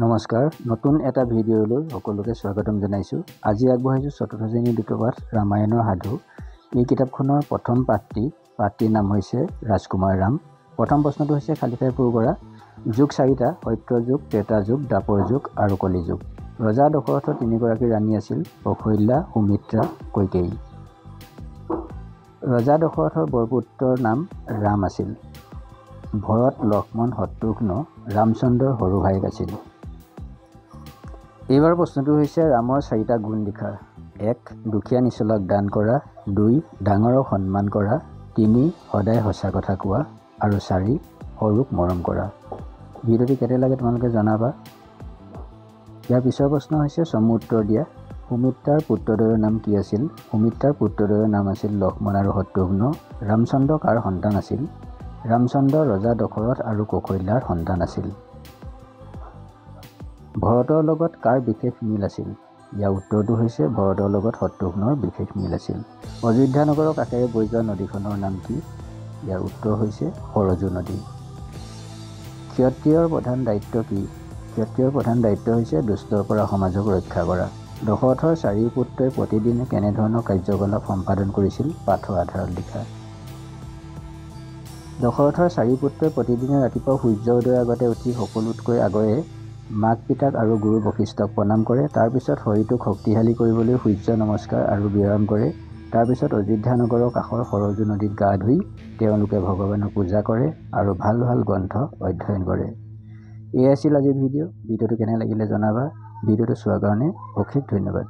নমস্কাৰ, নতুন এটা ভিডিঅ'লৈ সকলোকে স্বাগতম জনাইছোঁ। আজি আগবঢ়াইছোঁ চতুৰ্থ শ্ৰেণীৰ দ্বিতীয় পাঠ ৰামায়ণৰ সাধু। এই কিতাপখনৰ প্ৰথম পাঠটিৰ নাম হৈছে ৰাজকুমাৰ ৰাম। প্ৰথম প্ৰশ্নটো হৈছে খালী ঠাই পূৰ কৰা। যুগ চাৰিটা: সত্য যুগ, ত্ৰেতা যুগ, দ্বাপৰ যুগ আৰু কলি যুগ। ৰজা দশৰথৰ তিনিগৰাকী ৰাণী আছিল: কৌশল্যা, সুমিত্ৰা, কৈকেয়ী। ৰজা দশৰথৰ বৰপুত্ৰৰ নাম ৰাম আছিল। ভৰত, লক্ষ্মণ, শত্ৰুঘ্ন ৰামচন্দ্ৰৰ সৰু ভায়েক আছিল। এইবাৰ প্ৰশ্নটো হৈছে ৰামৰ চাৰিটা গুণ লিখা। ১. দুখীয়া নিচলাক দান কৰা। ২. ডাঙৰক সন্মান কৰা। ৩. সদায় সঁচা কথা কোৱা আৰু ৪. সৰুক মৰম কৰা। ভিডিঅ'টো কেনে লাগে তোমালোকে জনাবা। ইয়াৰ পিছৰ প্ৰশ্ন হৈছে চমু উত্তৰ দিয়া। সুমিত্ৰাৰ পুত্ৰদ্বয়ৰ নাম কি আছিল? সুমিত্ৰাৰ পুত্ৰদ্বয়ৰ নাম আছিল লক্ষ্মণ আৰু শত্ৰুঘ্ন। ৰামচন্দ্ৰ কাৰ সন্তান আছিল? ৰামচন্দ্ৰ ৰজা দশৰথ আৰু কৌশল্যাৰ সন্তান আছিল। ভৰতৰ লগত কাৰ বিশেষ মিল আছিল? ইয়াৰ উত্তৰটো হৈছে ভৰতৰ লগত শত্ৰুঘ্নৰ বিশেষ মিল আছিল। অযোধ্যা নগৰৰ কাষেৰে বৈ যোৱা নদীখনৰ নাম কি? ইয়াৰ উত্তৰ হৈছে সৰজু নদী। ক্ষত্ৰিয়ৰ প্ৰধান দায়িত্ব কি? ক্ষত্ৰিয়ৰ প্ৰধান দায়িত্ব হৈছে দুষ্টৰ পৰা সমাজক ৰক্ষা কৰা। দশৰথৰ চাৰিও পুত্ৰই প্ৰতিদিনে কেনেধৰণৰ কাৰ্যকলাপ সম্পাদন কৰিছিল? পাঠৰ আধাৰত লিখা। দশৰথৰ চাৰি পুত্ৰই প্ৰতিদিনে ৰাতিপুৱা সূৰ্য উদয়ৰ আগতে উঠি সকলোতকৈ আগৰে মাক পিতাক আৰু গুৰু বশিষ্ঠক প্ৰণাম কৰে। তাৰপিছত শৰীৰটোক শক্তিশালী কৰিবলৈ সূৰ্য নমস্কাৰ আৰু ব্যায়াম কৰে। তাৰপিছত অযোধ্যা নগৰৰ কাষৰ সৰজু নদীত গা ধুই তেওঁলোকে ভগৱানক পূজা কৰে আৰু ভাল ভাল গ্ৰন্থ অধ্যয়ন কৰে। এয়াই আছিল আজিৰ ভিডিঅ'টো কেনে লাগিলে জনাবা। ভিডিঅ'টো চোৱাৰ কাৰণে অশেষ ধন্যবাদ।